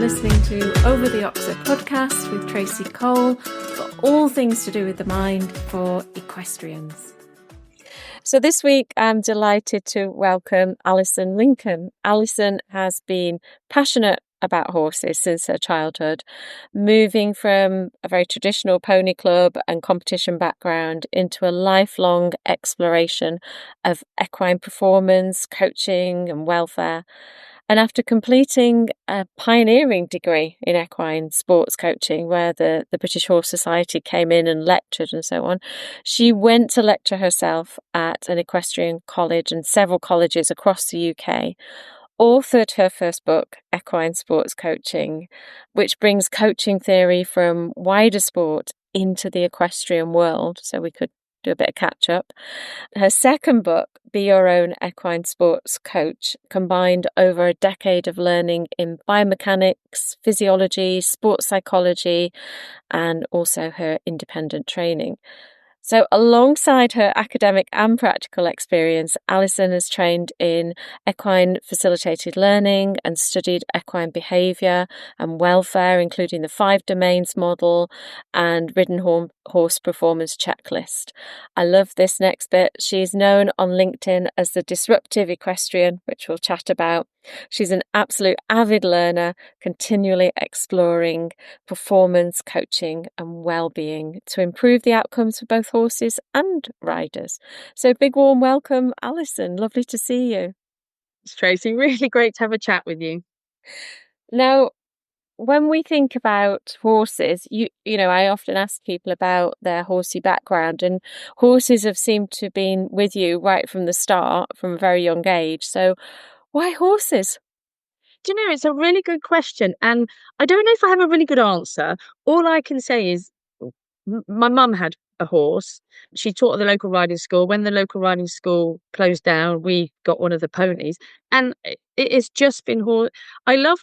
listening to Over the Oxer podcast with Tracy Cole for all things to do with the mind for equestrians. So this week, I'm delighted to welcome Alison Lincoln. Alison has been passionate about horses since her childhood, moving from a very traditional pony club and competition background into a lifelong exploration of equine performance, coaching and welfare. And after completing a pioneering degree in equine sports coaching, where the British Horse Society came in and lectured and so on, she went to lecture herself at an equestrian college and several colleges across the UK, authored her first book, Equine Sports Coaching, which brings coaching theory from wider sport into the equestrian world. So we could do a bit of catch up. Her second book, Be Your Own Equine Sports Coach, combined over a decade of learning in biomechanics, physiology, sports psychology, and also her independent training. So alongside her academic and practical experience, Alison has trained in equine facilitated learning and studied equine behaviour and welfare, including the 5 domains model and ridden horse performance checklist. I love this next bit. She's known on LinkedIn as the Disruptive Equestrian, which we'll chat about. She's an absolute avid learner, continually exploring performance, coaching and well-being to improve the outcomes for both horses and riders. So big warm welcome, Alison. Lovely to see you. It's Tracy. Really great to have a chat with you. Now, when we think about horses, you know, I often ask people about their horsey background, and horses have seemed to have been with you right from the start, from a very young age. So why horses? Do you know, it's a really good question. And I don't know if I have a really good answer. All I can say is my mum had a horse. She taught at the local riding school. When the local riding school closed down, we got one of the ponies. And it has just been horse. I love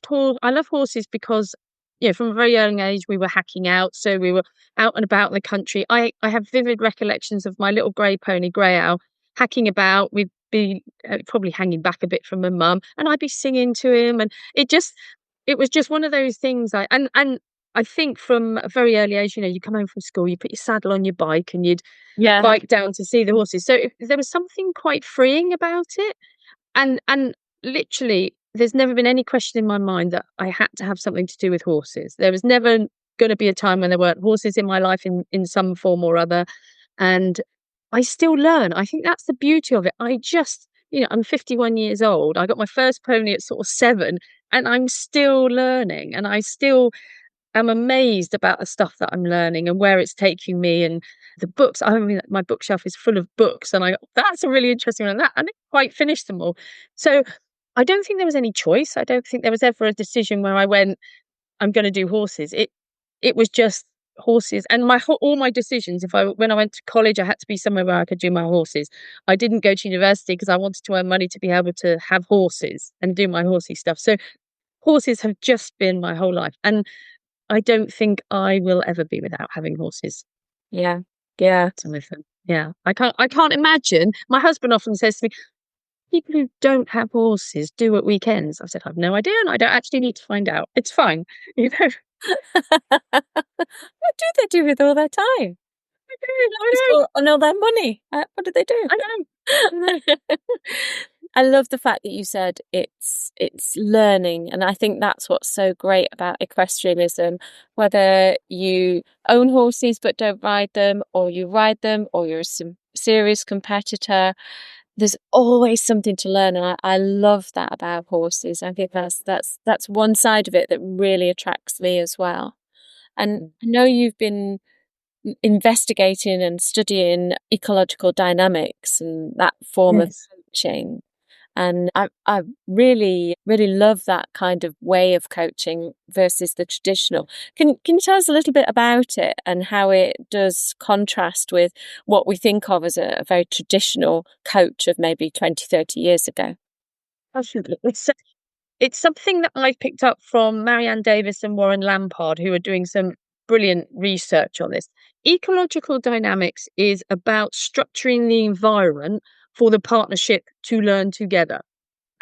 horses because, you know, from a very young age, we were hacking out. So we were out and about in the country. I have vivid recollections of my little grey pony, Grey Owl, hacking about. We'd be probably hanging back a bit from my mum, and I'd be singing to him. And it was just one of those things. And I think from a very early age, you know, you come home from school, you put your saddle on your bike and you'd bike down to see the horses. So there was something quite freeing about it. And literally, there's never been any question in my mind that I had to have something to do with horses. There was never going to be a time when there weren't horses in my life in some form or other. And I still learn. I think that's the beauty of it. I'm 51 years old. I got my first pony at sort of 7, and I'm still learning, and I still am amazed about the stuff that I'm learning and where it's taking me. And the books, I mean, my bookshelf is full of books, and that's a really interesting one. And I didn't quite finish them all. So I don't think there was any choice. I don't think there was ever a decision where I went, I'm going to do horses. It was just horses. And all my decisions, when I went to college, I had to be somewhere where I could do my horses. I didn't go to university because I wanted to earn money to be able to have horses and do my horsey stuff. So horses have just been my whole life. And I don't think I will ever be without having horses. Yeah. Yeah. I can't imagine. My husband often says to me, people who don't have horses do at weekends. I said, I have no idea, and I don't actually need to find out. It's fine. You know. What do they do with all their time? I know. And all their money. What do they do? I know. I love the fact that you said it's learning, and I think that's what's so great about equestrianism. Whether you own horses but don't ride them, or you ride them, or you're a serious competitor, there's always something to learn, and I love that about horses. I think that's one side of it that really attracts me as well. And I know you've been investigating and studying ecological dynamics and that form of coaching. And I really, really love that kind of way of coaching versus the traditional. Can you tell us a little bit about it and how it does contrast with what we think of as a very traditional coach of maybe 20, 30 years ago? Absolutely. It's something that I've picked up from Marianne Davis and Warren Lampard, who are doing some brilliant research on this. Ecological dynamics is about structuring the environment for the partnership to learn together.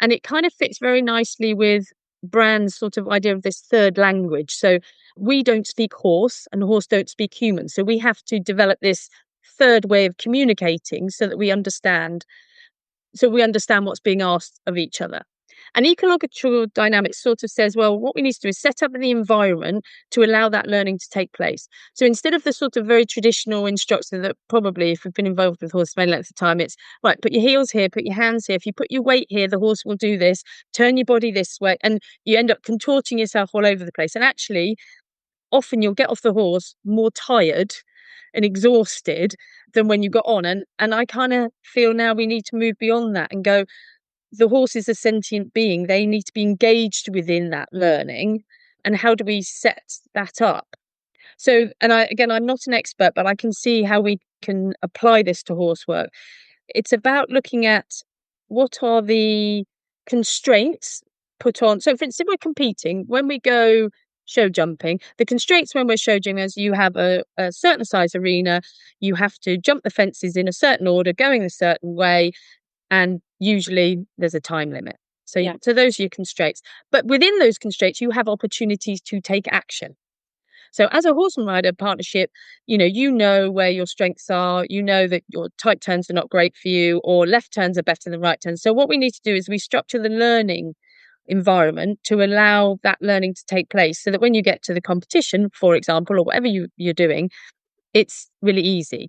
And it kind of fits very nicely with Brand's sort of idea of this third language. So we don't speak horse and horse don't speak human. So we have to develop this third way of communicating so that we understand what's being asked of each other. And ecological dynamics sort of says, well, what we need to do is set up the environment to allow that learning to take place. So instead of the sort of very traditional instruction that probably, if we've been involved with horse for any length of time, it's right, put your heels here, put your hands here. If you put your weight here, the horse will do this, turn your body this way. And you end up contorting yourself all over the place. And actually, often you'll get off the horse more tired and exhausted than when you got on. And I kind of feel now we need to move beyond that and go, the horse is a sentient being. They need to be engaged within that learning. And how do we set that up? So, and I'm not an expert, but I can see how we can apply this to horse work. It's about looking at what are the constraints put on. So, for instance, if we're competing, when we go show jumping, the constraints when we're show jumping is you have a certain size arena, you have to jump the fences in a certain order, going a certain way, and usually there's a time limit. So, so those are your constraints. But within those constraints, you have opportunities to take action. So as a horse and rider partnership, you know where your strengths are, you know that your tight turns are not great for you, or left turns are better than right turns. So what we need to do is we structure the learning environment to allow that learning to take place so that when you get to the competition, for example, or whatever you're doing, it's really easy.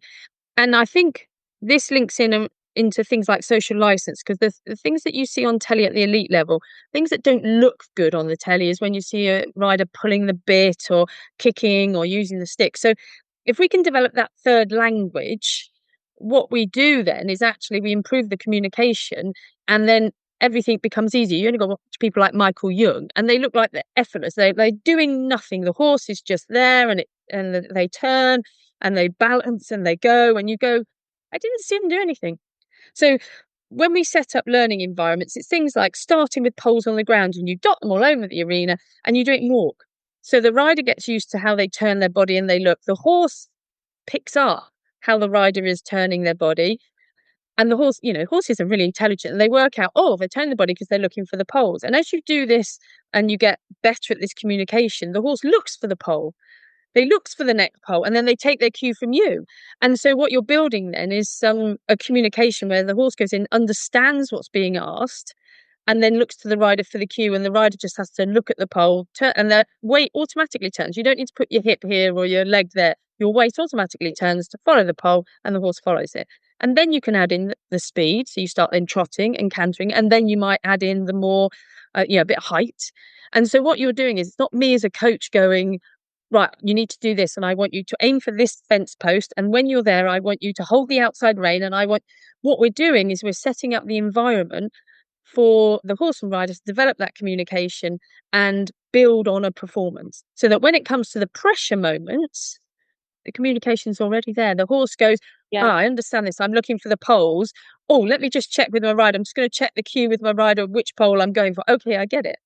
And I think this links into things like social license, because the things that you see on telly at the elite level, things that don't look good on the telly, is when you see a rider pulling the bit or kicking or using the stick. So if we can develop that third language, what we do then is actually we improve the communication, and then everything becomes easier. You only got to watch people like Michael Young, and they look like they're effortless. They're doing nothing. The horse is just there, and they turn and they balance and they go, and you go, I didn't see them do anything. So when we set up learning environments, it's things like starting with poles on the ground, and you dot them all over the arena, and you do it in walk. So the rider gets used to how they turn their body and they look. The horse picks up how the rider is turning their body. And the horse, horses are really intelligent, and they work out, they turn the body because they're looking for the poles. And as you do this and you get better at this communication, the horse looks for the pole. They looks for the next pole, and then they take their cue from you. And so what you're building then is a communication where the horse goes in, understands what's being asked, and then looks to the rider for the cue, and the rider just has to look at the pole, and their weight automatically turns. You don't need to put your hip here or your leg there. Your weight automatically turns to follow the pole, and the horse follows it. And then you can add in the speed. So you start then trotting and cantering, and then you might add in the more, a bit of height. And so what you're doing is, it's not me as a coach going, right, you need to do this, and I want you to aim for this fence post, and when you're there, I want you to hold the outside rein, and what we're doing is we're setting up the environment for the horse and rider to develop that communication and build on a performance, so that when it comes to the pressure moments, the communication's already there. The horse goes, I understand this, I'm looking for the poles. Let me just check with my rider. I'm just going to check the cue with my rider, which pole I'm going for. Okay, I get it.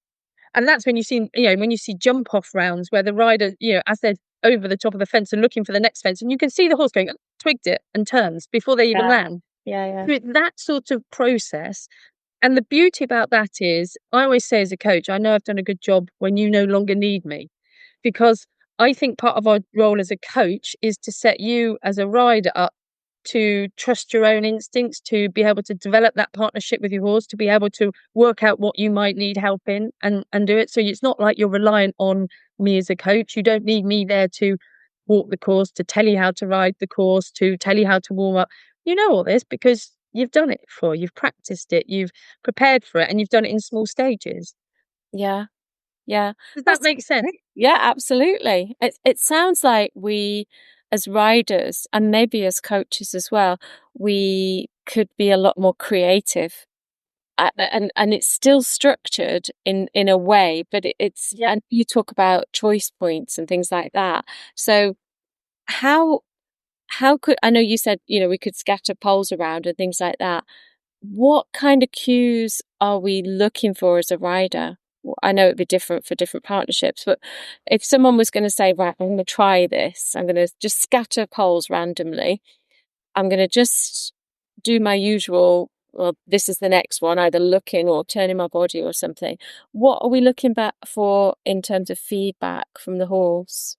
And that's when you see jump off rounds where the rider, as they're over the top of the fence and looking for the next fence, and you can see the horse going, twigged it, and turns before they even land. That sort of process. And the beauty about that is, I always say as a coach, I know I've done a good job when you no longer need me, because I think part of our role as a coach is to set you as a rider up to trust your own instincts, to be able to develop that partnership with your horse, to be able to work out what you might need help in and do it. So it's not like you're reliant on me as a coach. You don't need me there to walk the course, to tell you how to ride the course, to tell you how to warm up. You know all this because you've done it before, you've practiced it, you've prepared for it, and you've done it in small stages. Yeah. Does that make sense? Yeah, absolutely. It sounds like we, as riders and maybe as coaches as well, we could be a lot more creative, and it's still structured in a way, but it's and you talk about choice points and things like that. So how could, I know you said we could scatter poles around and things like that. What kind of cues are we looking for as a rider? I know it'd be different for different partnerships, but if someone was going to say, right, I'm going to try this, I'm going to just scatter poles randomly, I'm going to just do my usual well, this is the next one, either looking or turning my body or something. What are we looking back for in terms of feedback from the horse?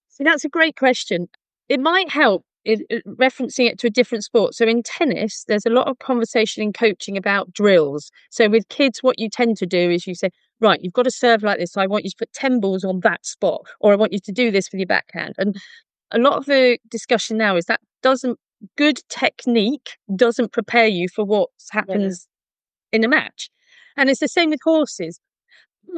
So that's a great question. It might help referencing it to a different sport. So in tennis, there's a lot of conversation and coaching about drills. So with kids, what you tend to do is you say, right, you've got to serve like this. So I want you to put 10 balls on that spot, or I want you to do this with your backhand. And a lot of the discussion now is that good technique doesn't prepare you for what happens in a match. And it's the same with horses.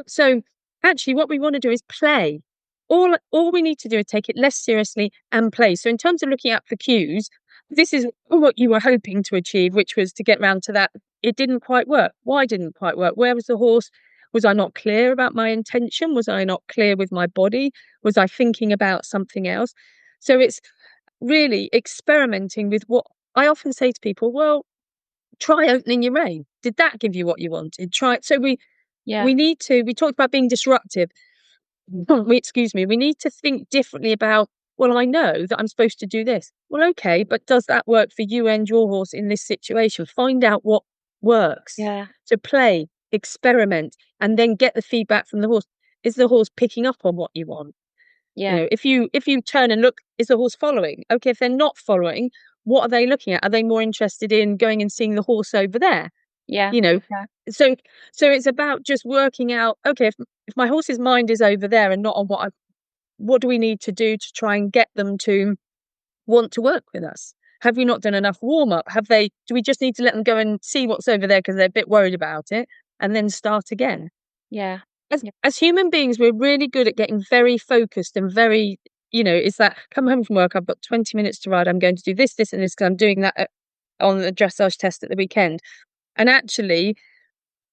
So actually what we want to do is play. All we need to do is take it less seriously and play. So in terms of looking out for cues, this is what you were hoping to achieve, which was to get round to that. It didn't quite work. Why didn't it quite work? Where was the horse? Was I not clear about my intention? Was I not clear with my body? Was I thinking about something else? So it's really experimenting with what I often say to people, well, try opening your rein. Did that give you what you wanted? Try it. So we talked about being disruptive. We need to think differently about, well, I know that I'm supposed to do this. Well, okay, but does that work for you and your horse in this situation? Find out what works. Yeah. So play, experiment, and then get the feedback from the horse. Is the horse picking up on what you want? Yeah. You know, if you turn and look, is the horse following? Okay, if they're not following, what are they looking at? Are they more interested in going and seeing the horse over there? Yeah. You know, so it's about just working out, okay, if my horse's mind is over there and not on what do we need to do to try and get them to want to work with us? Have we not done enough warm up? Do we just need to let them go and see what's over there because they're a bit worried about it and then start again? Yeah. As human beings, we're really good at getting very focused and very, it's that come home from work, I've got 20 minutes to ride, I'm going to do this, this, and this because I'm doing that on the dressage test at the weekend. And actually,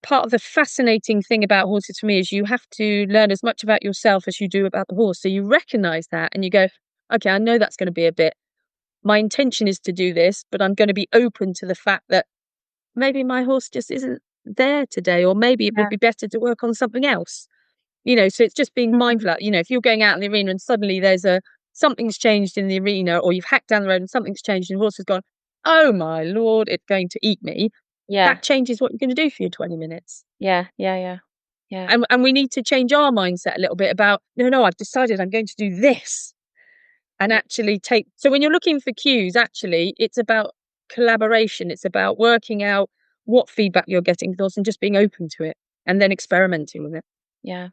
part of the fascinating thing about horses for me is you have to learn as much about yourself as you do about the horse. So you recognize that and you go, okay, I know that's going to be a bit, my intention is to do this, but I'm going to be open to the fact that maybe my horse just isn't there today, or maybe it would be better to work on something else. So it's just being mindful. If you're going out in the arena and suddenly something's changed in the arena, or you've hacked down the road and something's changed and the horse has gone, oh my Lord, it's going to eat me. Yeah. That changes what you're going to do for your 20 minutes. Yeah. And we need to change our mindset a little bit about, no, I've decided I'm going to do this. And actually so when you're looking for cues, actually, it's about collaboration. It's about working out what feedback you're getting and just being open to it and then experimenting with it. Yeah.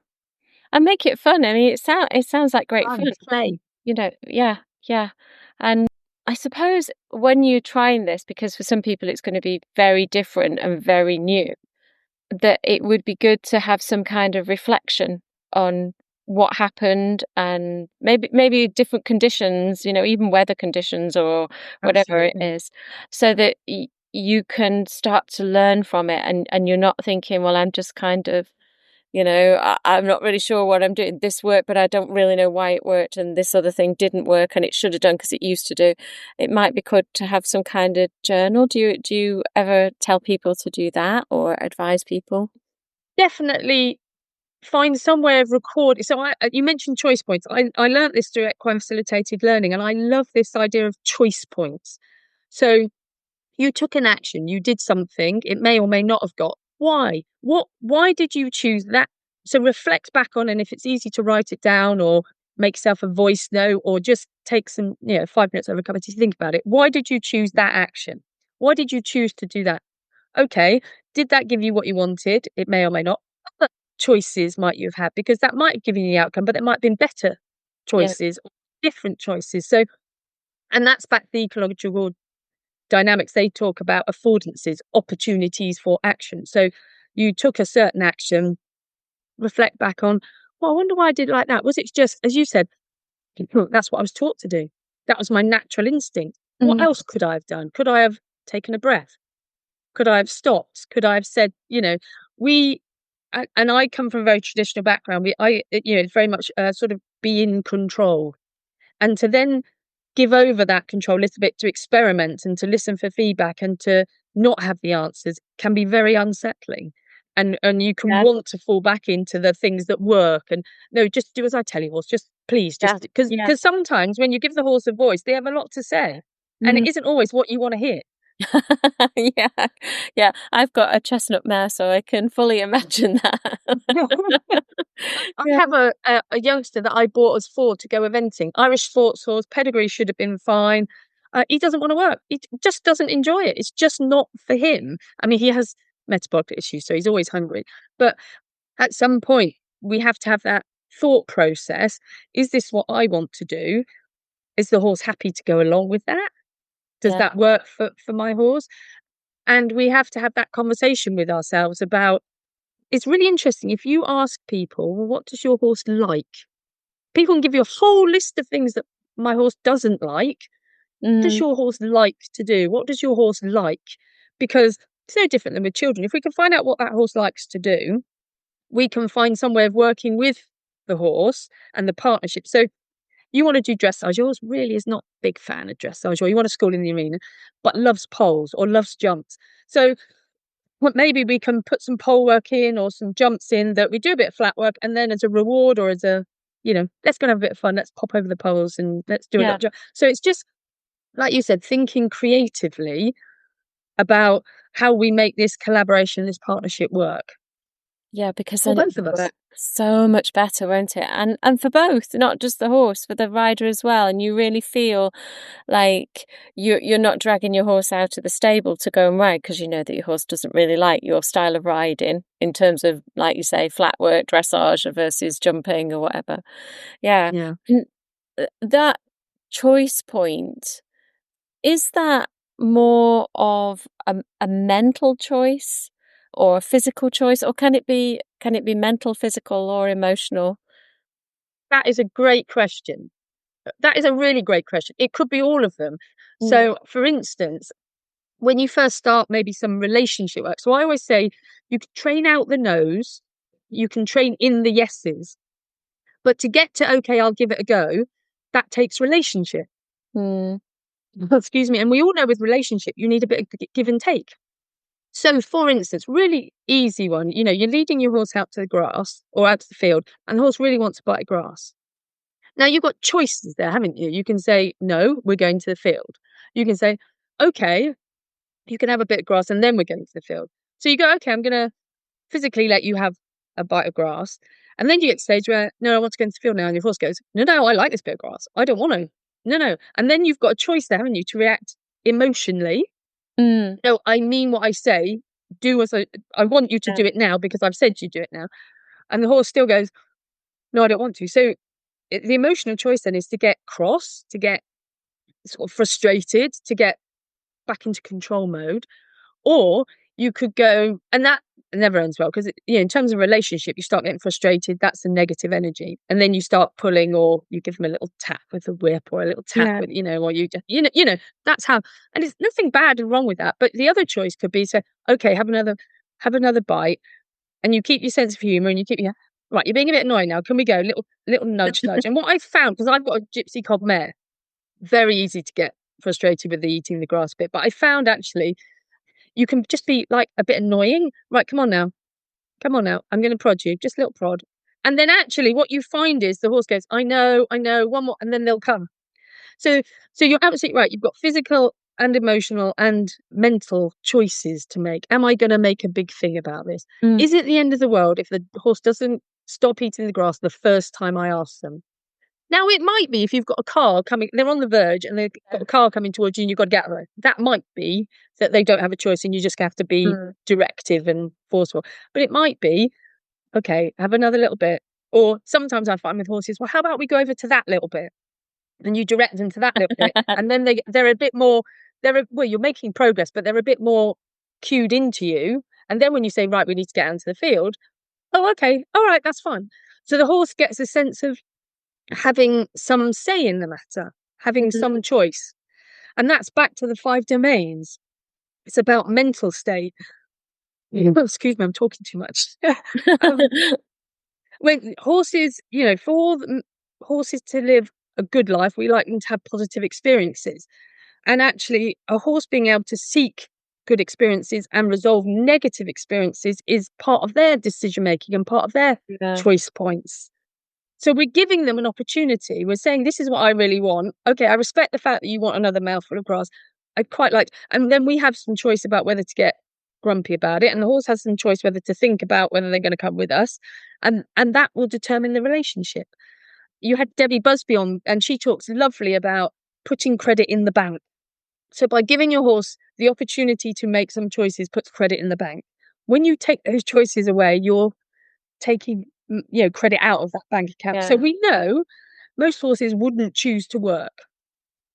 And make it fun. I mean, it sounds like great fun. Play. Yeah. And I suppose when you're trying this, because for some people it's going to be very different and very new, that it would be good to have some kind of reflection on what happened and maybe different conditions, even weather conditions or whatever it is, so that you can start to learn from it and you're not thinking, well, I'm just kind of, I'm not really sure what I'm doing. This worked, but I don't really know why it worked. And this other thing didn't work and it should have done because it used to do. It might be good to have some kind of journal. Do you ever tell people to do that or advise people? Definitely find some way of recording. So you mentioned choice points. I learned this through equine facilitated learning, and I love this idea of choice points. So you took an action, you did something, it may or may not have got. Why? Why did you choose that? So reflect back on, and if it's easy to write it down or make yourself a voice note or just take some, 5 minutes over a cup of tea to think about it. Why did you choose that action? Why did you choose to do that? Okay, did that give you what you wanted? It may or may not. What choices might you have had? Because that might have given you the outcome, but there might have been better choices or different choices. So, and that's back to the ecological dynamics. They talk about affordances, opportunities for action. So you took a certain action, reflect back on, well, I wonder why I did it like that. Was it just, as you said, that's what I was taught to do. That was my natural instinct. What else could I have done? Could I have taken a breath? Could I have stopped? Could I have said, and I come from a very traditional background. It's very much sort of be in control, and to then give over that control a little bit to experiment and to listen for feedback and to not have the answers can be very unsettling. And you can want to fall back into the things that work and no, just do as I tell you, horse. Just please, just because sometimes when you give the horse a voice, they have a lot to say, and it isn't always what you want to hear. Yeah, yeah. I've got a chestnut mare, so I can fully imagine that. I Yeah, have a youngster that I bought as four to go eventing. Irish sports horse, pedigree should have been fine. He doesn't want to work. He just doesn't enjoy it. It's just not for him. I mean, he has metabolic issues, so he's always hungry. But at some point, we have to have that thought process. Is this what I want to do? Is the horse happy to go along with that? Does yeah, that work for my horse? And we have to have that conversation with ourselves about, it's really interesting. If you ask people, well, what does your horse like? People can give you a whole list of things that my horse doesn't like. What does mm, your horse like to do? What does your horse like? Because it's no different than with children. If we can find out what that horse likes to do, we can find some way of working with the horse and the partnership. So you want to do dressage. Yours really is not a big fan of dressage, or you want to school in the arena, but loves poles or loves jumps. So maybe we can put some pole work in or some jumps in, that we do a bit of flat work, and then as a reward, or as a, let's go and have a bit of fun. Let's pop over the poles and let's do a yeah, little jump. So it's just, like you said, thinking creatively about how we make this collaboration, this partnership work yeah. Because for then it both of will us. work so much better, won't it? And for both, not just the horse, for the rider as well. And you really feel like you're not dragging your horse out of the stable to go and ride, because you know that your horse doesn't really like your style of riding in terms of, like you say, flat work, dressage versus jumping or whatever. Yeah. Yeah. And that choice point, is that more of a mental choice or a physical choice, or can it be mental, physical, or emotional? That is a great question. That is a really great question. It could be all of them. Mm, So, for instance, when you first start maybe some relationship work, so I always say you can train out the no's, you can train in the yeses, but to get to, okay, I'll give it a go, that takes relationship. mm, Excuse me. And we all know with relationship, you need a bit of give and take. So, for instance, really easy one, you're leading your horse out to the grass or out to the field, and the horse really wants to bite grass. Now, you've got choices there, haven't you? You can say, no, we're going to the field. You can say, okay, you can have a bit of grass and then we're going to the field. So you go, okay, I'm going to physically let you have a bite of grass. And then you get to the stage where, no, I want to go into the field now. And your horse goes, no, no, I like this bit of grass. I don't want to. No, no. And then you've got a choice there, haven't you, to react emotionally. mm, No, I mean what I say. Do as I want you to yeah, do it now because I've said you do it now. And the horse still goes, no, I don't want to. So the emotional choice then is to get cross, to get sort of frustrated, to get back into control mode. Or you could go, and that never ends well, because in terms of relationship, you start getting frustrated. That's the negative energy, and then you start pulling, or you give them a little tap with a whip, or a little tap yeah, with, or you just, that's how. And it's nothing bad and wrong with that. But the other choice could be say, okay, have another bite, and you keep your sense of humor, and you keep your right. You're being a bit annoying now. Can we go little nudge nudge? And what I found, because I've got a gypsy cob mare, very easy to get frustrated with the eating the grass bit, but I found actually you can just be like a bit annoying. Right, come on now. Come on now. I'm going to prod you. Just a little prod. And then actually what you find is the horse goes, I know, one more, and then they'll come. So you're absolutely right. You've got physical and emotional and mental choices to make. Am I going to make a big thing about this? mm, Is it the end of the world if the horse doesn't stop eating the grass the first time I ask them? Now, it might be if you've got a car coming, they're on the verge and they've got a car coming towards you and you've got to get there. That might be that they don't have a choice and you just have to be mm. directive and forceful. But it might be, okay, have another little bit. Or sometimes I find with horses, well, how about we go over to that little bit? And you direct them to that little bit. And then they're a bit more, well, you're making progress, but they're a bit more cued into you. And then when you say, right, we need to get out into the field, oh, okay, all right, that's fine. So the horse gets a sense of having some say in the matter, having Mhm. some choice. And that's back to the 5 domains. It's about mental state. Oh, excuse me, I'm talking too much. um, when horses, for horses to live a good life, we like them to have positive experiences. And actually, a horse being able to seek good experiences and resolve negative experiences is part of their decision making and part of their Yeah. choice points. So we're giving them an opportunity. We're saying, this is what I really want. Okay, I respect the fact that you want another mouthful of grass. I'd quite like, and then we have some choice about whether to get grumpy about it, and the horse has some choice whether to think about whether they're going to come with us, and that will determine the relationship. You had Debbie Busby on, and she talks lovely about putting credit in the bank. So by giving your horse the opportunity to make some choices, puts credit in the bank. When you take those choices away, you're taking credit out of that bank account. So we know most horses wouldn't choose to work.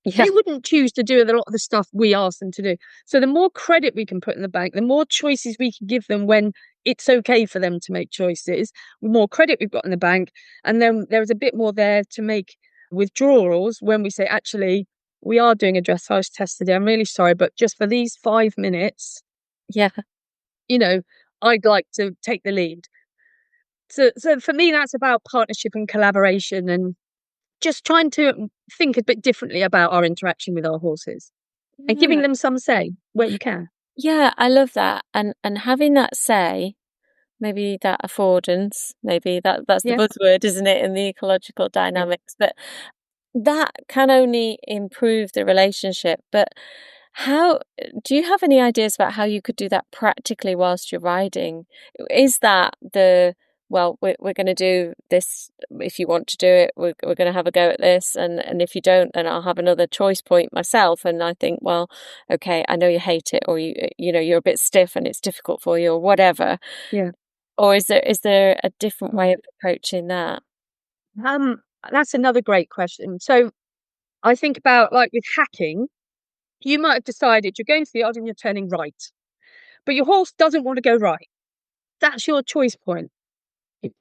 They wouldn't choose to do a lot of the stuff we ask them to do. So the more credit we can put in the bank, the more choices we can give them when it's okay for them to make choices, the more credit we've got in the bank. And then there's a bit more there to make withdrawals when we say, actually, we are doing a dressage test today. I'm really sorry, but just for these 5 minutes, I'd like to take the lead. So for me, that's about partnership and collaboration, and just trying to think a bit differently about our interaction with our horses and giving them some say where you can. Yeah, I love that. And having that say, maybe that affordance, maybe that's the buzzword, isn't it, in the ecological dynamics? But that can only improve the relationship. But how do you have any ideas about how you could do that practically whilst you're riding? Is that we're going to do this, if you want to do it, we're going to have a go at this, and if you don't, then I'll have another choice point myself, and I think, well, okay, I know you hate it, or you're a bit stiff and it's difficult for you, or whatever. Or is there a different way of approaching that? That's another great question. So I think about, like, with hacking, you might have decided you're going to the yard and you're turning right, but your horse doesn't want to go right. That's your choice point.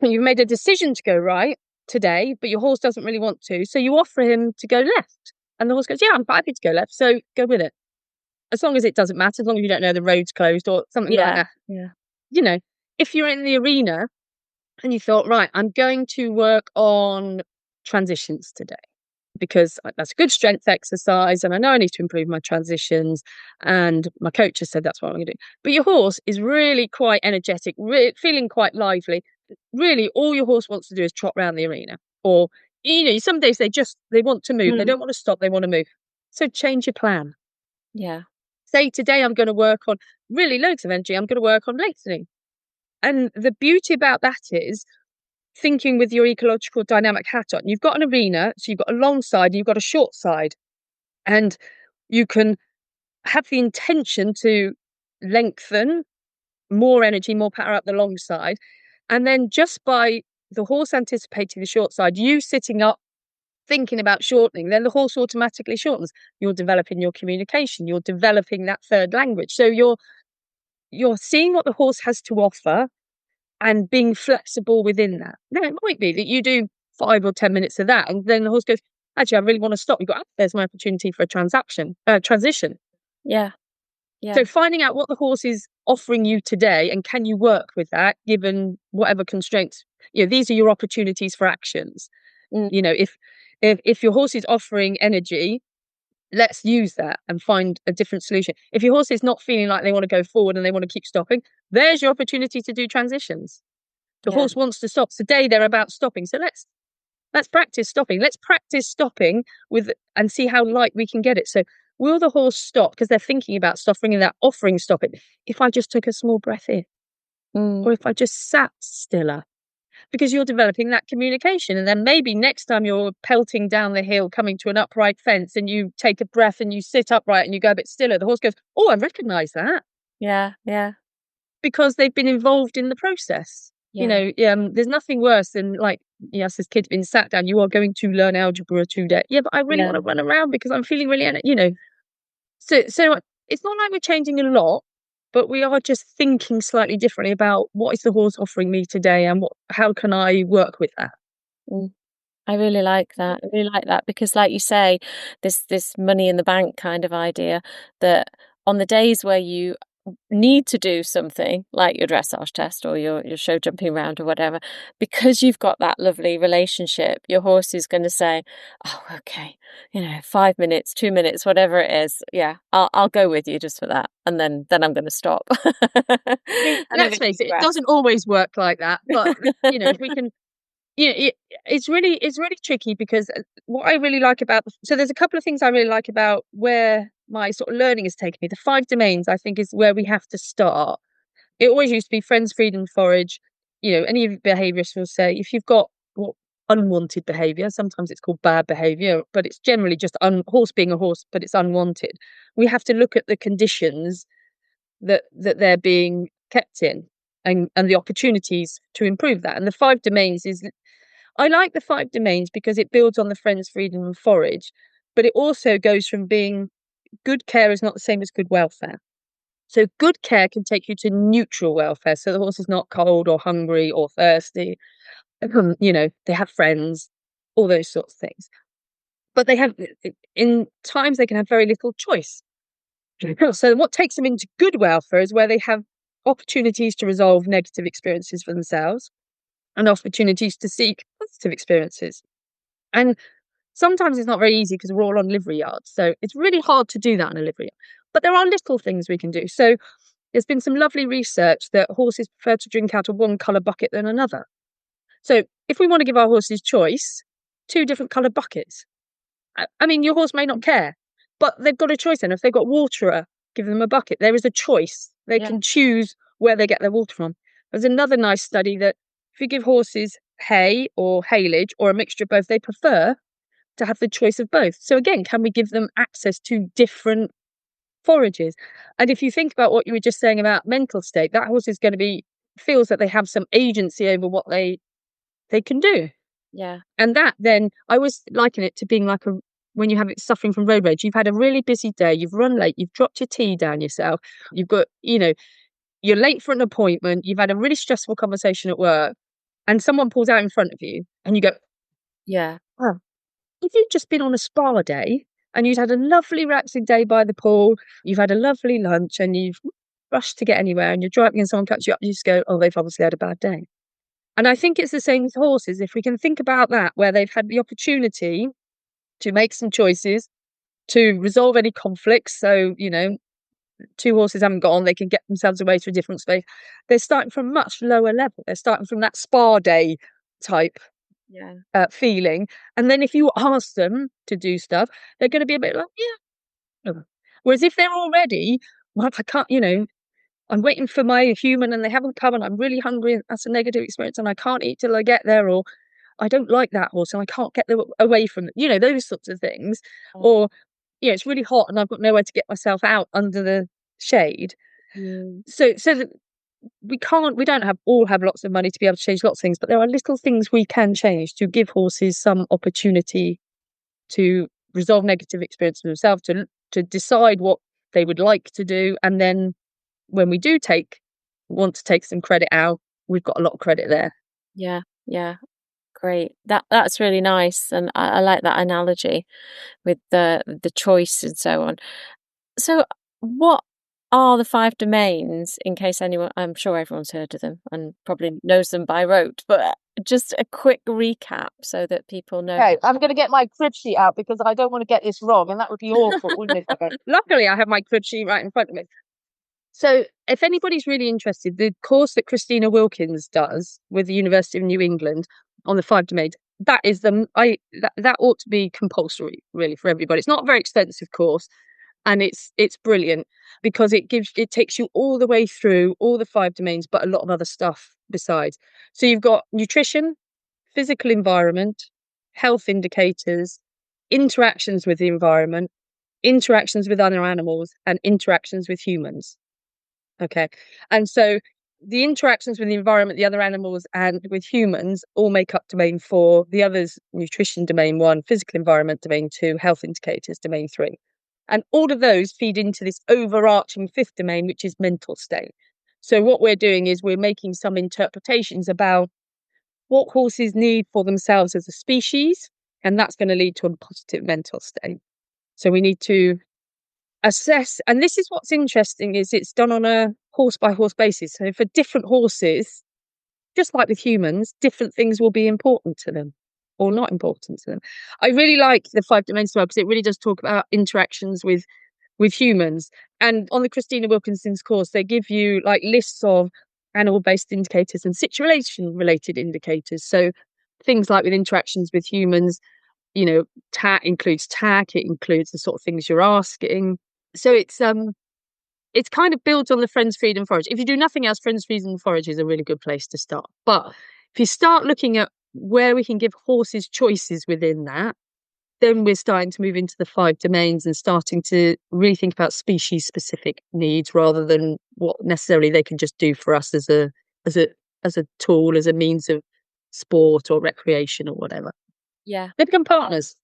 You've made a decision to go right today, but your horse doesn't really want to. So you offer him to go left. And the horse goes, yeah, I'm happy to go left. So go with it. As long as it doesn't matter, as long as you don't know the road's closed or something like that. Yeah. If you're in the arena and you thought, right, I'm going to work on transitions today, because that's a good strength exercise and I know I need to improve my transitions, and my coach has said that's what I'm going to do. But your horse is really quite energetic, feeling quite lively. Really, all your horse wants to do is trot around the arena. Or, some days they want to move. They don't want to stop, they want to move. So change your plan. Yeah. Say, today I'm going to work on really loads of energy. I'm going to work on lengthening. And the beauty about that is thinking with your ecological dynamic hat on. You've got an arena, so you've got a long side and you've got a short side. And you can have the intention to lengthen, more energy, more power up the long side. And then just by the horse anticipating the short side, you sitting up thinking about shortening, then the horse automatically shortens. You're developing your communication, you're developing that third language. So you're seeing what the horse has to offer and being flexible within that. Now, it might be that you do 5 or 10 minutes of that, and then the horse goes, actually, I really want to stop. You go, there's my opportunity for a transition. Yeah. So finding out what the horse is offering you today, and can you work with that given whatever constraints, these are your opportunities for actions. If your horse is offering energy, let's use that and find a different solution. If your horse is not feeling like they want to go forward and they want to keep stopping, there's your opportunity to do transitions. The horse wants to stop. Today they're about stopping. So let's practice stopping. Let's practice stopping and see how light we can get it. So will the horse stop because they're thinking about stopping and they're offering stop it? If I just took a small breath in, or if I just sat stiller, because you're developing that communication. And then maybe next time you're pelting down the hill, coming to an upright fence, and you take a breath and you sit upright and you go a bit stiller, the horse goes, oh, I recognise that. Yeah. Because they've been involved in the process. There's nothing worse than, like, yes, this kid's been sat down, you are going to learn algebra today. Yeah, but I really want to run around because I'm feeling really, So it's not like we're changing a lot, but we are just thinking slightly differently about what is the horse offering me today, and how can I work with that. I really like that. I really like that because, like you say, this money in the bank kind of idea, that on the days where you need to do something like your dressage test or your show jumping around or whatever, because you've got that lovely relationship, your horse is going to say, oh, okay, 5 minutes, 2 minutes, whatever it is, I'll go with you just for that, and then I'm going to stop. Let's face it, it doesn't always work like that, but if we can, it's really tricky, because what I really like about, so there's a couple of things I really like about where my sort of learning has taken me. The 5 domains, I think, is where we have to start. It always used to be friends, freedom, forage. Any behaviourists will say if you've got unwanted behaviour, sometimes it's called bad behaviour, but it's generally just horse being a horse, but it's unwanted. We have to look at the conditions that they're being kept in, and the opportunities to improve that. And the 5 domains I like the 5 domains because it builds on the friends, freedom, and forage, but it also goes from being good care is not the same as good welfare. So good care can take you to neutral welfare. So the horse is not cold or hungry or thirsty. They have friends, all those sorts of things. But in times they can have very little choice. So what takes them into good welfare is where they have opportunities to resolve negative experiences for themselves and opportunities to seek positive experiences. And sometimes it's not very easy because we're all on livery yards. So it's really hard to do that in a livery yard. But there are little things we can do. So there's been some lovely research that horses prefer to drink out of one colour bucket than another. So if we want to give our horses choice, 2 different coloured buckets. I mean, your horse may not care, but they've got a choice then. If they've got waterer, give them a bucket. There is a choice. They can choose where they get their water from. There's another nice study that if you give horses hay or haylage or a mixture of both, they prefer to have the choice of both. So again, can we give them access to different forages? And if you think about what you were just saying about mental state, that horse is going to feels that they have some agency over what they can do. Yeah. And that then, I always liken it to being like when you have it suffering from road rage. You've had a really busy day, you've run late, you've dropped your tea down yourself, you've got, you're late for an appointment, you've had a really stressful conversation at work, and someone pulls out in front of you, and you go, yeah. Oh, if you'd just been on a spa day and you'd had a lovely relaxing day by the pool, you've had a lovely lunch, and you've rushed to get anywhere, and you're driving and someone cuts you up, you just go, oh, they've obviously had a bad day. And I think it's the same with horses. If we can think about that, where they've had the opportunity to make some choices, to resolve any conflicts. So, 2 horses haven't got on, they can get themselves away to a different space. They're starting from much lower level. They're starting from that spa day type feeling. And then if you ask them to do stuff, they're going to be a bit like, yeah. Whereas if they're already, well, I can't, I'm waiting for my human and they haven't come and I'm really hungry and that's a negative experience and I can't eat till I get there, or I don't like that horse and I can't get them away from it, those sorts of things. Or, it's really hot and I've got nowhere to get myself out under the shade. So that we don't have lots of money to be able to change lots of things, but there are little things we can change to give horses some opportunity to resolve negative experiences themselves, to decide what they would like to do, and then when we do want to take some credit out, we've got a lot of credit there. Yeah, great. That's really nice, and I like that analogy with the choice and so on. So what are the 5 domains, in case anyone, I'm sure everyone's heard of them and probably knows them by rote, but just a quick recap so that people know. Okay, I'm going to get my crib sheet out because I don't want to get this wrong, and that would be awful, wouldn't it? Luckily, I have my crib sheet right in front of me. So if anybody's really interested, the course that Christina Wilkins does with the University of New England on the 5 domains, that is that ought to be compulsory really for everybody. It's not a very expensive course, and it's brilliant because it takes you all the way through all the 5 domains, but a lot of other stuff besides. So you've got nutrition, physical environment, health indicators, interactions with the environment, interactions with other animals, and interactions with humans. Okay. And so the interactions with the environment, the other animals, and with humans all make up domain 4. The others, nutrition domain 1, physical environment domain 2, health indicators domain 3. And all of those feed into this overarching 5th domain, which is mental state. So what we're doing is we're making some interpretations about what horses need for themselves as a species, and that's going to lead to a positive mental state. So we need to assess, and this is what's interesting, is it's done on a horse by horse basis. So for different horses, just like with humans, different things will be important to them or not important to them. I really like the 5 domains because it really does talk about interactions with humans. And on the Christina Wilkinson's course, they give you like lists of animal-based indicators and situation-related indicators. So things like with interactions with humans, it includes tack, it includes the sort of things you're asking. So it's kind of built on the Friends Feed and Forage. If you do nothing else, Friends Feed and Forage is a really good place to start. But if you start looking at where we can give horses choices within that, then we're starting to move into the 5 domains and starting to really think about species specific needs rather than what necessarily they can just do for us as a as a tool, as a means of sport or recreation or whatever. Yeah. They become partners.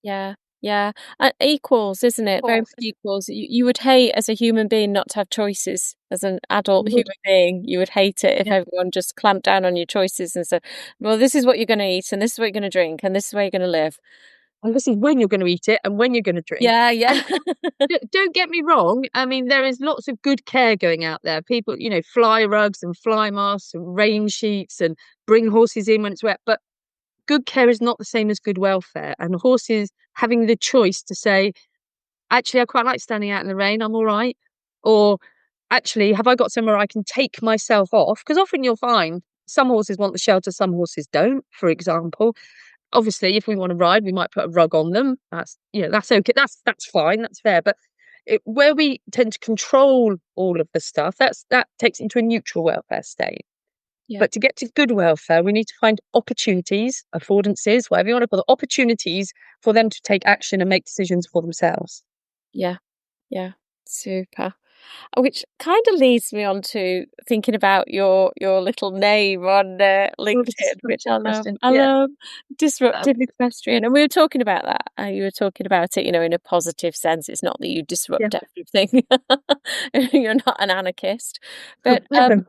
Yeah. Yeah. Equals, isn't it? Very much equals. You would hate as a human being not to have choices. As an adult human being, you would hate it if everyone just clamped down on your choices and said, well, this is what you're going to eat, and this is what you're going to drink, and this is where you're going to live. And this is when you're going to eat it and when you're going to drink. Yeah, yeah. Don't get me wrong. I mean, there is lots of good care going out there. People, fly rugs and fly masks and rain sheets and bring horses in when it's wet. But good care is not the same as good welfare. And horses having the choice to say, actually, I quite like standing out in the rain. I'm all right. Or actually, have I got somewhere I can take myself off? Because often you'll find some horses want the shelter, some horses don't, for example. Obviously, if we want to ride, we might put a rug on them. That's okay. That's fine. That's fair. But where we tend to control all of the stuff, that takes into a neutral welfare state. Yeah. But to get to good welfare, we need to find opportunities, affordances, whatever you want to call it, opportunities for them to take action and make decisions for themselves. Yeah. Yeah. Super. Which kind of leads me on to thinking about your little name on LinkedIn, which I love. I love Disruptive Equestrian, and we were talking about that. You were talking about it, in a positive sense. It's not that you disrupt everything. You're not an anarchist, but No,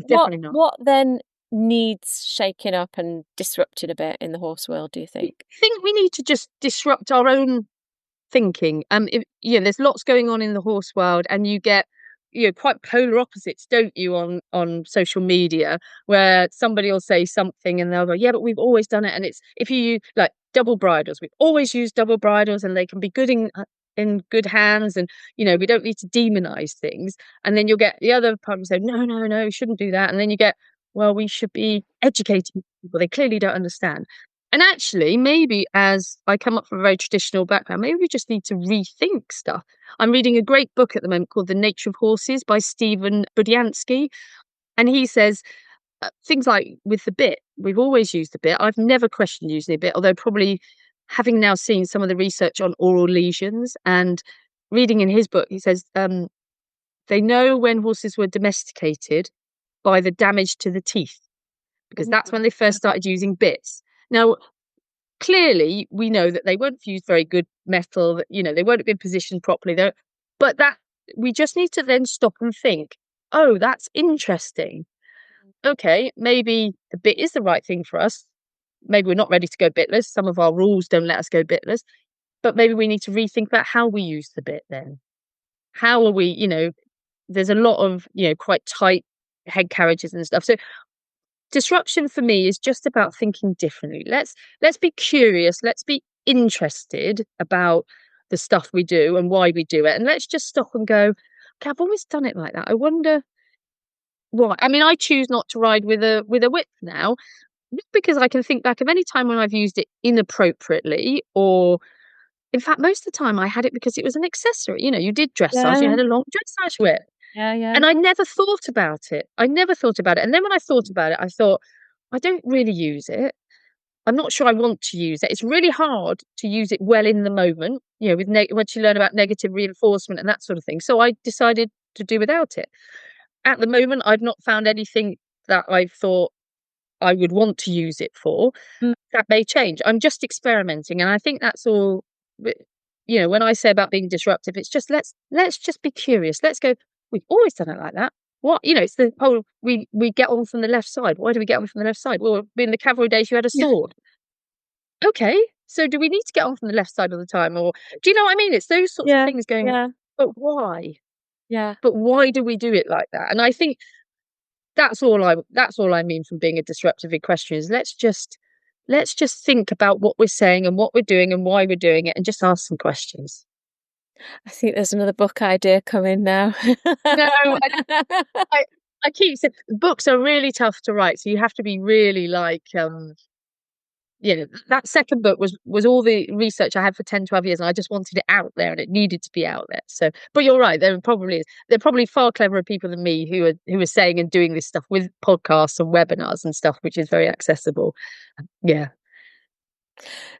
definitely not. What then needs shaking up and disrupting a bit in the horse world? Do you think? I think we need to just disrupt our own thinking. There's lots going on in the horse world, and you get quite polar opposites, don't you, on social media, where somebody will say something and they'll go, yeah, but we've always done it, and it's if you use like double bridles, we've always used double bridles, and they can be good in good hands, and we don't need to demonize things. And then you'll get the other part who say, no, we shouldn't do that. And then you get, well, we should be educating people, they clearly don't understand. And actually, maybe as I come up from a very traditional background, maybe we just need to rethink stuff. I'm reading a great book at the moment called The Nature of Horses by Stephen Budiansky. And he says things like with the bit, we've always used the bit. I've never questioned using the bit, although probably having now seen some of the research on oral lesions and reading in his book, he says they know when horses were domesticated by the damage to the teeth, because that's when they first started using bits. Now, clearly, we know that they weren't fused very good metal, that, they weren't been positioned properly. But that we just need to then stop and think, oh, that's interesting. Okay, maybe the bit is the right thing for us. Maybe we're not ready to go bitless. Some of our rules don't let us go bitless. But maybe we need to rethink about how we use the bit then. How are we, there's a lot of, quite tight head carriages and stuff. So disruption for me is just about thinking differently. Let's be curious. Let's be interested about the stuff we do and why we do it. And let's just stop and go, okay, I've always done it like that. I wonder why. I mean, I choose not to ride with a whip now, just because I can think back of any time when I've used it inappropriately, or in fact, most of the time I had it because it was an accessory. You did dressage, you had a long dressage whip. Yeah, yeah. And I never thought about it. And then when I thought about it, I thought, I don't really use it. I'm not sure I want to use it. It's really hard to use it well in the moment, with once you learn about negative reinforcement and that sort of thing. So I decided to do without it. At the moment, I've not found anything that I thought I would want to use it for. That may change. I'm just experimenting. And I think that's all, when I say about being disruptive, it's just, let's just be curious. Let's go, we've always done it like that. What, it's the whole, we get on from the left side. Why do we get on from the left side? Well, in the cavalry days, you had a sword. Okay, so do we need to get on from the left side all the time? Or do you know what I mean? It's those sorts of things going, but why? Yeah. But why do we do it like that? And I think that's all I mean from being a disruptive equestrian is let's just think about what we're saying and what we're doing and why we're doing it and just ask some questions. I think there's another book idea coming now. No, I keep saying books are really tough to write, so you have to be really like that second book was all the research I had for 10, 12 years, and I just wanted it out there, and it needed to be out there. So, but you're right, there are probably far cleverer people than me who are saying and doing this stuff with podcasts and webinars and stuff, which is very accessible. Yeah.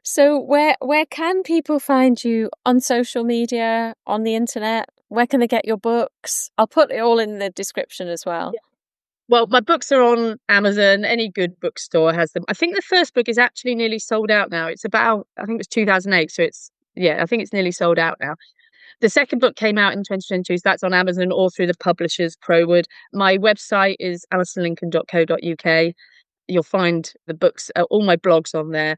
So where can people find you on social media, on the internet? Where can they get your books? I'll put it all in the description as well. Well, my books are on Amazon. Any good bookstore has them. I think the first book is actually nearly sold out now. It's about, I think it was 2008. So I think it's nearly sold out now. The second book came out in 2022. So that's on Amazon or through the publishers, Prowood. My website is alisonlincoln.co.uk. You'll find the books, all my blogs on there.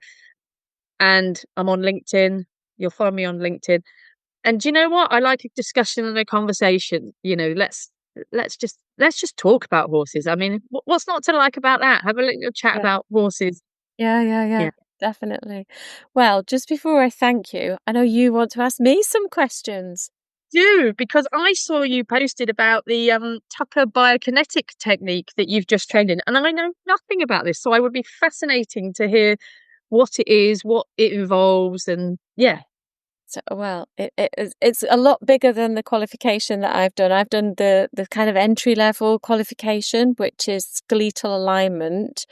And I'm on LinkedIn. You'll find me on LinkedIn. And do you know what? I like a discussion and a conversation. Let's just talk about horses. I mean, what's not to like about that? Have a little chat about horses. Yeah, definitely. Well, just before I thank you, I know you want to ask me some questions. Do, because I saw you posted about the Tucker biokinetic technique that you've just trained in, and I know nothing about this, so I would be fascinating to hear what it is, what it involves, and yeah. So, well, it's a lot bigger than the qualification that I've done. I've done the kind of entry level qualification, which is skeletal alignment.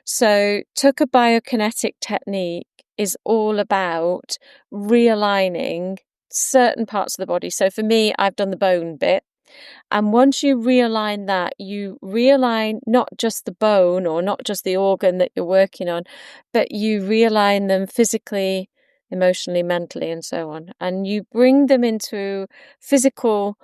So, Tucker biokinetic technique is all about realigning certain parts of the body. So, for me, I've done the bone bit. And once you realign that, you realign not just the bone or not just the organ that you're working on, but you realign them physically, emotionally, mentally, and so on. And you bring them into physical,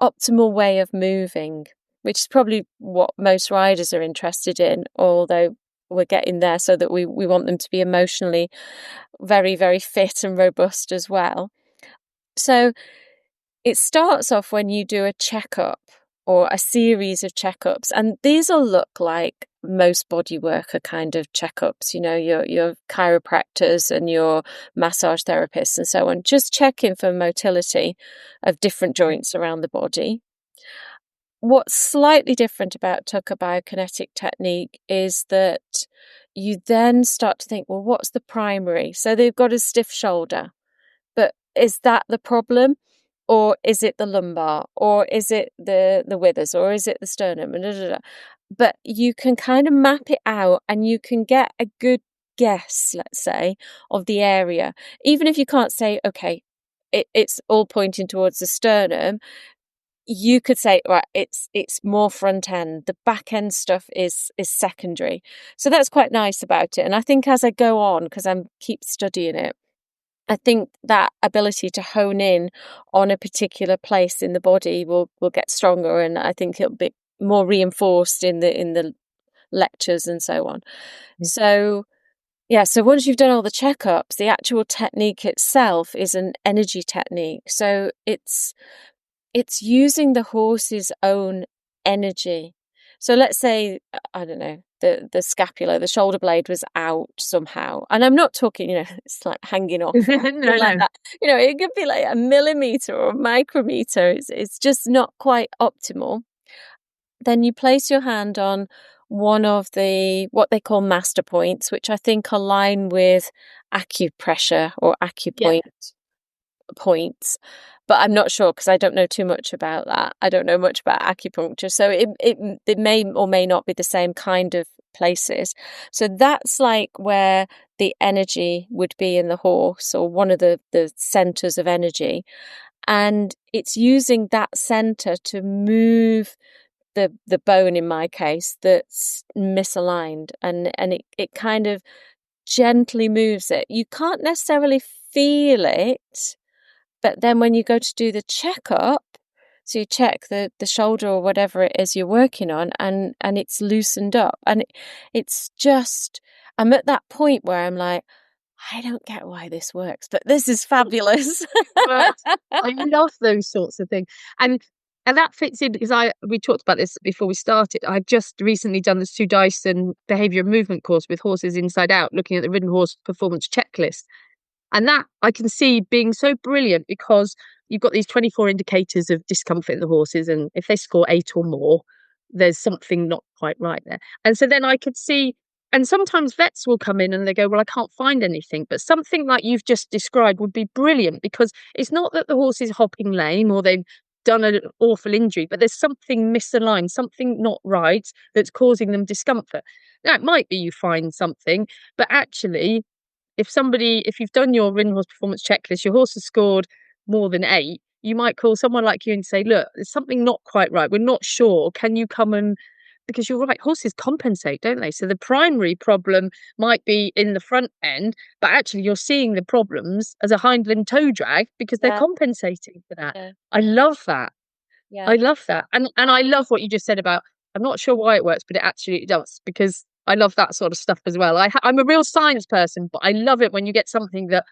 optimal way of moving, which is probably what most riders are interested in, although we're getting there so that we want them to be emotionally very, very fit and robust as well. So it starts off when you do a checkup or a series of checkups, and these will look like most body worker kind of checkups, your chiropractors and your massage therapists and so on, just checking for motility of different joints around the body. What's slightly different about Tucker biokinetic technique is that you then start to think, well, what's the primary? So they've got a stiff shoulder, but is that the problem? Or is it the lumbar? Or is it the withers? Or is it the sternum? But you can kind of map it out and you can get a good guess, let's say, of the area. Even if you can't say, okay, it's all pointing towards the sternum, you could say, right, it's more front end. The back end stuff is secondary. So that's quite nice about it. And I think as I go on, because I'm keep studying it, I think that ability to hone in on a particular place in the body will get stronger, and I think it'll be more reinforced in the lectures and so on. So once you've done all the checkups, the actual technique itself is an energy technique. So it's using the horse's own energy. So let's say, I don't know, the scapula, the shoulder blade was out somehow. And I'm not talking, it's like hanging off. No. Like that. It could be like a millimeter or a micrometer. It's just not quite optimal. Then you place your hand on one of what they call master points, which I think align with acupressure or acupoint points. But I'm not sure because I don't know too much about that. I don't know much about acupuncture. So it may or may not be the same kind of places. So that's like where the energy would be in the horse, or one of the centers of energy. And it's using that center to move the bone, in my case, that's misaligned. And it kind of gently moves it. You can't necessarily feel it. But then when you go to do the checkup, so you check the shoulder or whatever it is you're working on, and it's loosened up. And it's just, I'm at that point where I'm like, I don't get why this works, but this is fabulous. But I love those sorts of things. And that fits in because we talked about this before we started. I've just recently done the Sue Dyson behaviour and movement course with Horses Inside Out, looking at the ridden horse performance checklist. And that I can see being so brilliant because you've got these 24 indicators of discomfort in the horses. And if they score 8 or more, there's something not quite right there. And so then I could see And sometimes vets will come in and they go, well, I can't find anything. But something like you've just described would be brilliant, because it's not that the horse is hopping lame or they've done an awful injury, but there's something misaligned, something not right that's causing them discomfort. Now, it might be you find something, but actually, if you've done your ridden horse performance checklist, your horse has scored more than 8, you might call someone like you and say, look, there's something not quite right. We're not sure. Can you come and, because you're right, horses compensate, don't they? So the primary problem might be in the front end, but actually you're seeing the problems as a hind limb toe drag because they're Yeah, compensating for that. yeah, I love that. yeah. I love that. And I love what you just said about, I'm not sure why it works, but it does, because I love that sort of stuff as well. I'm a real science person, but I love it when you get something that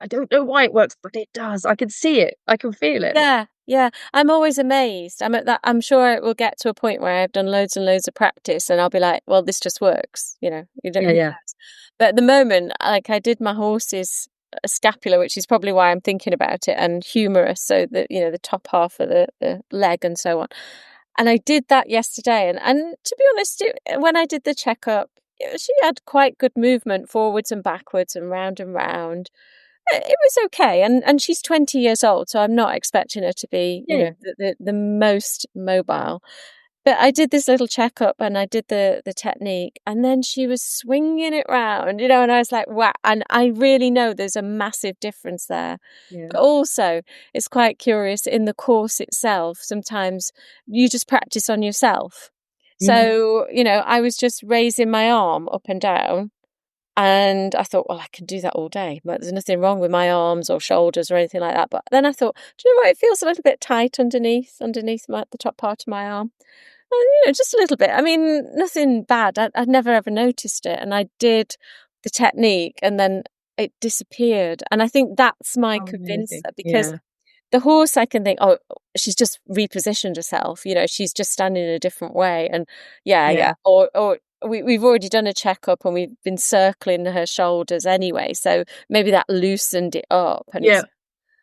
I don't know why it works, but it does. I can see it. I can feel it. Yeah, yeah. I'm always amazed. I'm sure it will get to a point where I've done loads and loads of practice and I'll be like, well, this just works, you don't Yeah, who yeah, knows? But at the moment, like I did my horse's scapula, which is probably why I'm thinking about it, and humerus, so the top half of the leg and so on. And I did that yesterday, and to be honest, when I did the checkup, she had quite good movement forwards and backwards and round and round. It was okay, and she's 20 years old, so I'm not expecting her to be, yeah, yeah. the most mobile. But I did this little checkup and I did the technique, and then she was swinging it round, and I was like, wow. And I really know there's a massive difference there. Yeah. But also, it's quite curious in the course itself. Sometimes you just practice on yourself. Yeah. So, I was just raising my arm up and down. And I thought, well, I can do that all day. But there's nothing wrong with my arms or shoulders or anything like that. But then I thought, do you know what? It feels a little bit tight underneath the top part of my arm. Just a little bit. I mean, nothing bad. I'd never ever noticed it. And I did the technique and then it disappeared. And I think that's my Oh, amazing. convincer, because Yeah, the horse, I can think, oh, she's just repositioned herself. She's just standing in a different way. And yeah, yeah, yeah. Or we've already done a checkup and we've been circling her shoulders anyway. So maybe that loosened it up. yeah.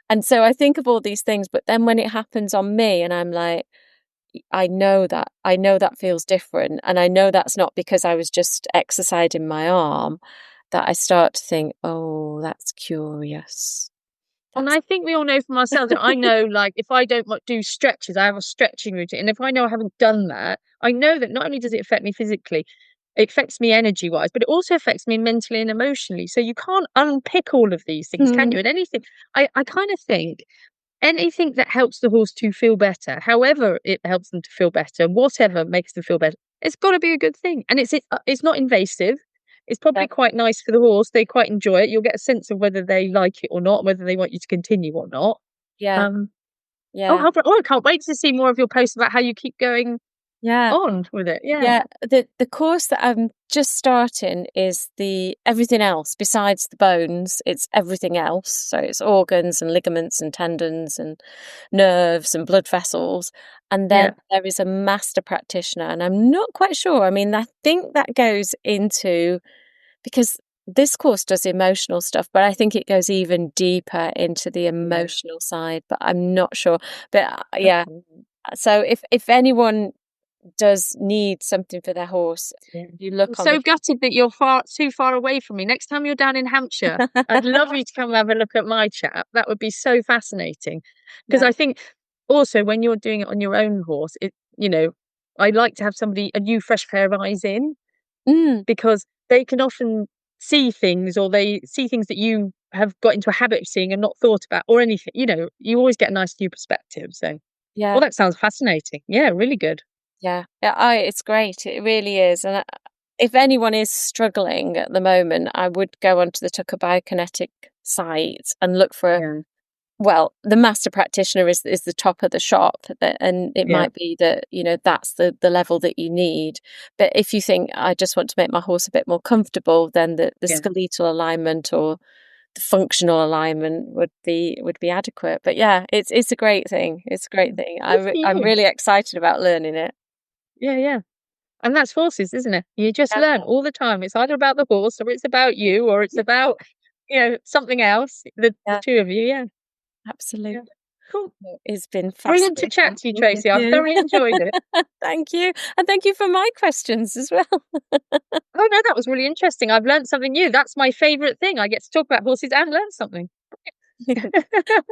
And so I think of all these things, but then when it happens on me and I'm like, I know that feels different. And I know that's not because I was just exercising my arm, that I start to think, oh, that's curious. And That's I think we all know from ourselves that I know, like, if I don't do stretches, I have a stretching routine. And if I know I haven't done that, I know that not only does it affect me physically, it affects me energy wise, but it also affects me mentally and emotionally. So you can't unpick all of these things, can Mm, you? And anything, I kind of think anything that helps the horse to feel better, however it helps them to feel better, whatever makes them feel better, it's got to be a good thing. And it's not invasive. It's yeah, probably quite nice for the horse. They quite enjoy it. You'll get a sense of whether they like it or not, whether they want you to continue or not. yeah, Um, yeah, I can't wait to see more of your posts about how you keep going yeah. on with it. Yeah, Yeah, the course that I'm just starting is the everything else besides the bones. It's everything else. So it's organs and ligaments and tendons and nerves and blood vessels. And then yeah, there is a master practitioner, and I'm not quite sure. I mean, I think that goes into, because this course does emotional stuff, but I think it goes even deeper into the yeah. emotional side. But I'm not sure. But yeah, Okay. so if anyone does need something for their horse, Yeah. if you I'm look on so gutted that you're too far away from me. Next time you're down in Hampshire, I'd the love you to come and have a look at my chap. That would be so fascinating. Because yeah. I think also when you're doing it on your own horse, I like to have a new fresh pair of eyes in, Mm, because they can often see things, or they see things that you have got into a habit of seeing and not thought about, or anything. You always get a nice new perspective. So, well, yeah, that sounds fascinating. Yeah, really good. yeah, yeah. It's great. It really is. And if anyone is struggling at the moment, I would go onto the Tucker Biokinetic site and look for Yeah, well, the master practitioner is the top of the shop, and it yeah, might be that that's the level that you need. But if you think I just want to make my horse a bit more comfortable, then the yeah. skeletal alignment or the functional alignment would be adequate. But yeah, it's a great thing. It's a great thing. Good for I'm you. really excited about learning it. Yeah, yeah. And that's horses, isn't it? You just Yeah, learn all the time. It's either about the horse, or it's about you, or it's about, something else. The yeah, two of you, yeah. Yeah. absolutely. Cool. It's been Brilliant to fascinating chat to you, talking with Tracy. I've you. thoroughly enjoyed it. Thank you. And thank you for my questions as well. Oh, no, that was really interesting. I've learnt something new. That's my favourite thing. I get to talk about horses and learn something.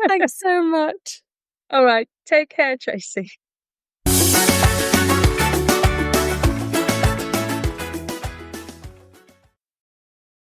Thanks so much. All right. Take care, Tracy.